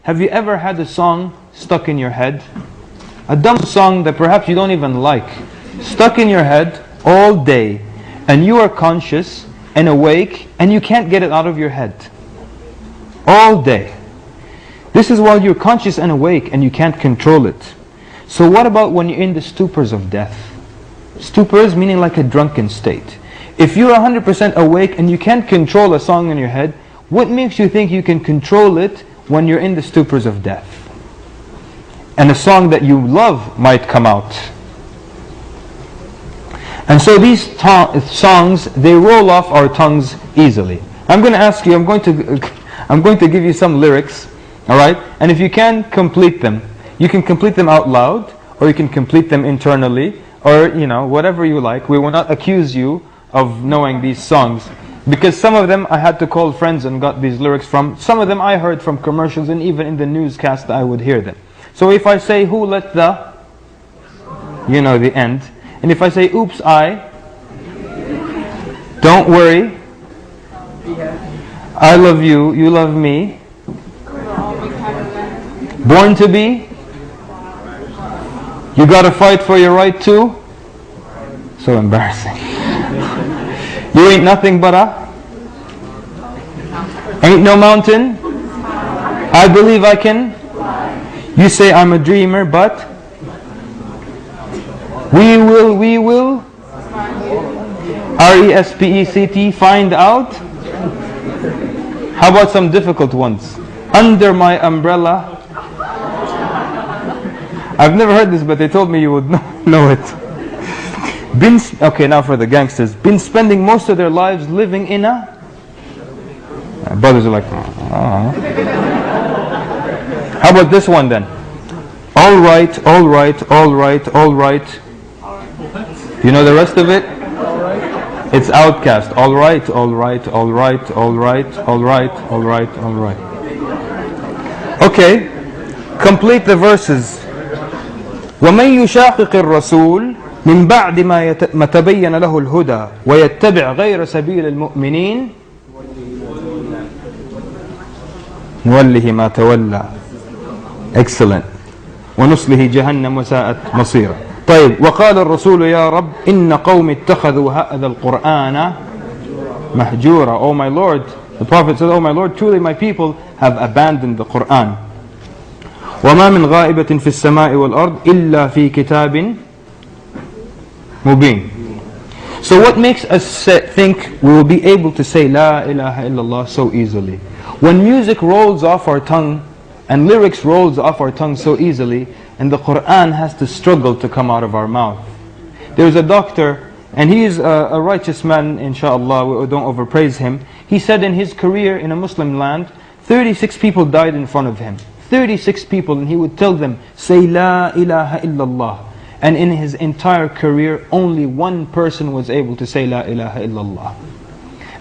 Have you ever had a song stuck in your head? A dumb song that perhaps you don't even like, stuck in your head all day, and you are conscious and awake and you can't get it out of your head. All day. This is while you're conscious and awake and you can't control it. So what about when you're in the stupors of death? Stupors meaning like a drunken state. If you're 100% awake and you can't control a song in your head, what makes you think you can control it when you're in the stupors of death? And a song that you love might come out. And so these songs, they roll off our tongues easily. I'm going to ask you, I'm going to give you some lyrics, alright? And if you can complete them, you can complete them out loud, or you can complete them internally, or whatever you like. We will not accuse you of knowing these songs, because some of them I had to call friends and got these lyrics from. Some of them I heard from commercials, and even in the newscast I would hear them. So if I say, who let the, you know the end. And if I say, oops, don't worry, I love you, you love me, born to be, you gotta fight for your right to, so embarrassing. You ain't nothing but ain't no mountain, I believe I can, you say I'm a dreamer, but we will, R-E-S-P-E-C-T, find out. How about some difficult ones? Under my umbrella. I've never heard this, but they told me you would know it. Okay, now for the gangsters. Been spending most of their lives living in a... Brothers are like... How about this one then? All right, all right, all right, all right. You know the rest of it? It's Outcast. All right, all right, all right, all right, all right, all right, all right. Okay, complete the verses. وَمَنْ يُشَاقِقِ الرَّسُولِ مِنْ بَعْدِ مَا تَبَيَّنَ لَهُ الْهُدَى وَيَتَّبِعْ غَيْرَ سَبِيلِ الْمُؤْمِنِينَ نُوَلِّهِ مَا تَوَلَّى. Excellent. وَنُصْلِهِ جَهَنَّمَ وَسَاءَتْ مَصِيرًا. طيب وقال الرسول يا رب إن قوم اتخذوا هذا القرآن مهجورا. Oh my Lord, the Prophet said, oh my Lord, truly my people have abandoned the Quran. وما من غائبة في السماء والأرض إلا في كتاب مبين. So what makes us think we will be able to say La ilaha illallah so easily? When music rolls off our tongue and lyrics rolls off our tongue so easily, and the Quran has to struggle to come out of our mouth. There's a doctor, and he is a righteous man, inshallah, we don't overpraise him. He said in his career in a Muslim land, 36 people died in front of him. 36 people, and he would tell them, say La ilaha illallah. And in his entire career, only one person was able to say La ilaha illallah.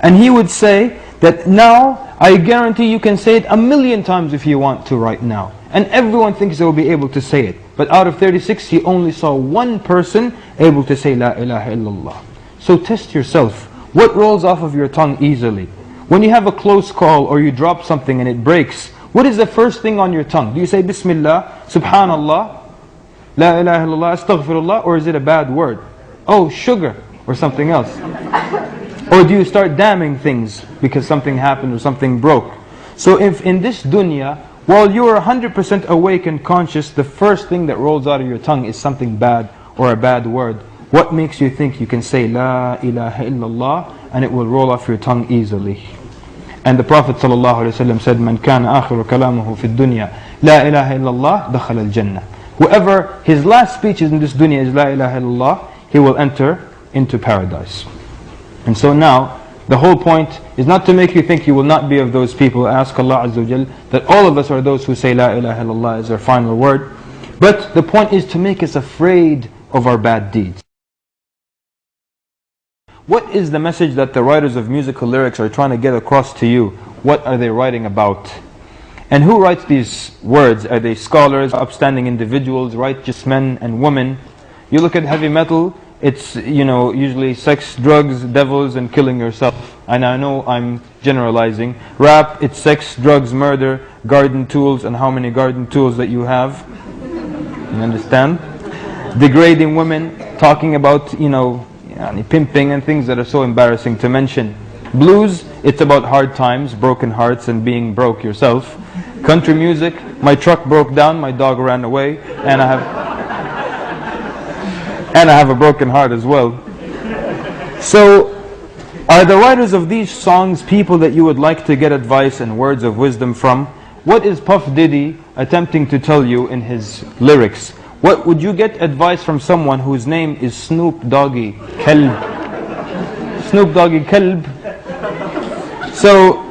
And he would say that now, I guarantee you can say it 1,000,000 times if you want to right now. And everyone thinks they will be able to say it. But out of 36, he only saw one person able to say La ilaha illallah. So test yourself. What rolls off of your tongue easily? When you have a close call or you drop something and it breaks, what is the first thing on your tongue? Do you say Bismillah, Subhanallah, La ilaha illallah, Astaghfirullah, or is it a bad word? Oh, sugar, or something else. Or do you start damning things because something happened or something broke? So if in this dunya, while you are 100% awake and conscious, the first thing that rolls out of your tongue is something bad or a bad word, what makes you think you can say La ilaha illallah and it will roll off your tongue easily? And the Prophet ﷺ said, Man kana akhiru kalamuhu fi dunya La ilaha illallah dakhala al-jannah. Whoever his last speech is in this dunya is La ilaha illallah, he will enter into paradise. And so now, the whole point is not to make you think you will not be of those people. Ask Allah Azza wa Jal that all of us are those who say La ilaha illallah as their final word. But the point is to make us afraid of our bad deeds. What is the message that the writers of musical lyrics are trying to get across to you? What are they writing about? And who writes these words? Are they scholars, upstanding individuals, righteous men and women? You look at heavy metal, it's usually sex, drugs, devils and killing yourself. and I know I'm generalizing. Rap, it's sex, drugs, murder, garden tools, and how many garden tools that you have. You understand? Degrading women, talking about, pimping and things that are so embarrassing to mention. Blues, it's about hard times, broken hearts, and being broke yourself. Country music, my truck broke down, my dog ran away, and I have a broken heart as well. So, are the writers of these songs people that you would like to get advice and words of wisdom from? What is Puff Diddy attempting to tell you in his lyrics? What would you get advice from someone whose name is Snoop Doggy Kalb? Snoop Doggy Kalb. So,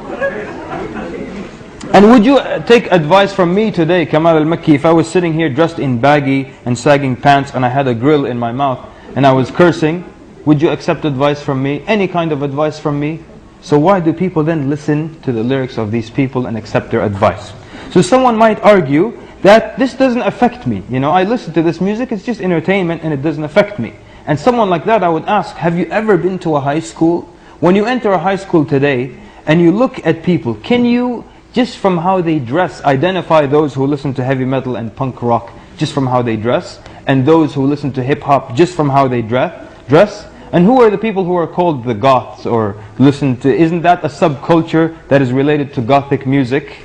and would you take advice from me today, Kamal al-Makki, if I was sitting here dressed in baggy and sagging pants and I had a grill in my mouth and I was cursing, would you accept advice from me? Any kind of advice from me? So why do people then listen to the lyrics of these people and accept their advice? So someone might argue that this doesn't affect me. I listen to this music, it's just entertainment and it doesn't affect me. And someone like that I would ask, have you ever been to a high school? When you enter a high school today and you look at people, can you, just from how they dress, identify those who listen to heavy metal and punk rock just from how they dress, and those who listen to hip hop just from how they dress? And who are the people who are called the goths, or listen to, isn't that a subculture that is related to gothic music?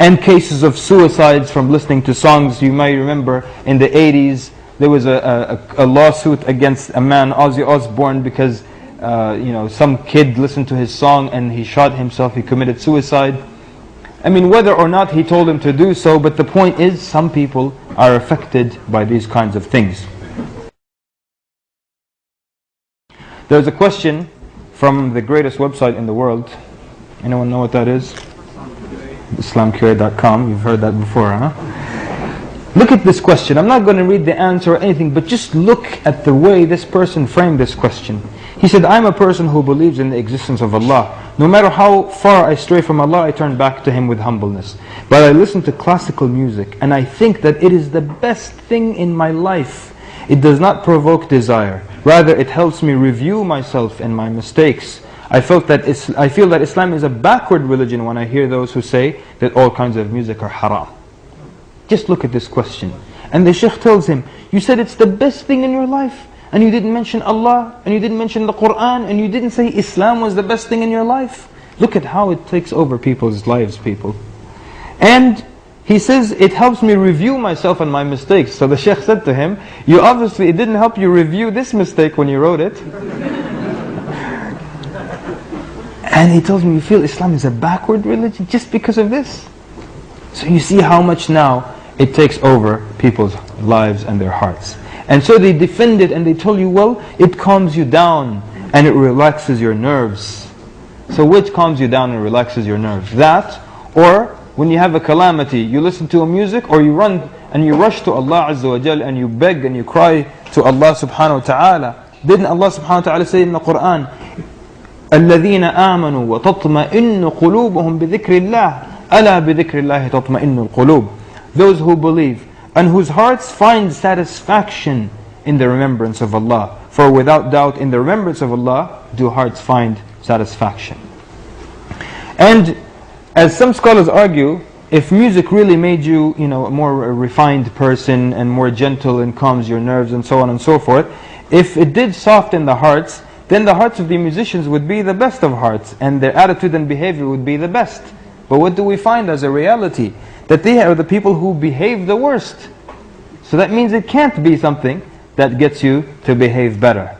And cases of suicides from listening to songs. You may remember in the 80s there was a lawsuit against a man, Ozzy Osbourne, because some kid listened to his song and he shot himself, he committed suicide. I mean, whether or not he told him to do so, but the point is, some people are affected by these kinds of things. There's a question from the greatest website in the world. Anyone know what that is? IslamQA.com. You've heard that before, huh? Look at this question. I'm not going to read the answer or anything, but just look at the way this person framed this question. He said, I'm a person who believes in the existence of Allah. No matter how far I stray from Allah, I turn back to Him with humbleness. But I listen to classical music, and I think that it is the best thing in my life. It does not provoke desire. Rather, it helps me review myself and my mistakes. I feel that Islam is a backward religion when I hear those who say that all kinds of music are haram. Just look at this question. And the Shaykh tells him, you said it's the best thing in your life, and you didn't mention Allah, and you didn't mention the Quran, and you didn't say Islam was the best thing in your life. Look at how it takes over people's lives, people. And he says, it helps me review myself and my mistakes. So the Shaykh said to him, it didn't help you review this mistake when you wrote it. And he tells me, you feel Islam is a backward religion just because of this? So you see how much now it takes over people's lives and their hearts. And so they defend it and they tell you, well, it calms you down and it relaxes your nerves. So which calms you down and relaxes your nerves? That, or when you have a calamity, you listen to a music, or you run and you rush to Allah Azza wa Jal and you beg and you cry to Allah subhanahu wa ta'ala. Didn't Allah subhanahu wa ta'ala say in the Quran, الَّذِينَ آمَنُوا وَتَطْمَئِنُّ قُلُوبُهُمْ بِذِكْرِ اللَّهِ أَلَا بِذِكْرِ اللَّهِ تَطْمَئِنُّ الْقُلُوبِ. Those who believe and whose hearts find satisfaction in the remembrance of Allah. For without doubt in the remembrance of Allah do hearts find satisfaction. And as some scholars argue, if music really made you, a more refined person and more gentle and calms your nerves and so on and so forth, if it did soften the hearts, then the hearts of the musicians would be the best of hearts and their attitude and behavior would be the best. But what do we find as a reality? That they are the people who behave the worst. So that means it can't be something that gets you to behave better.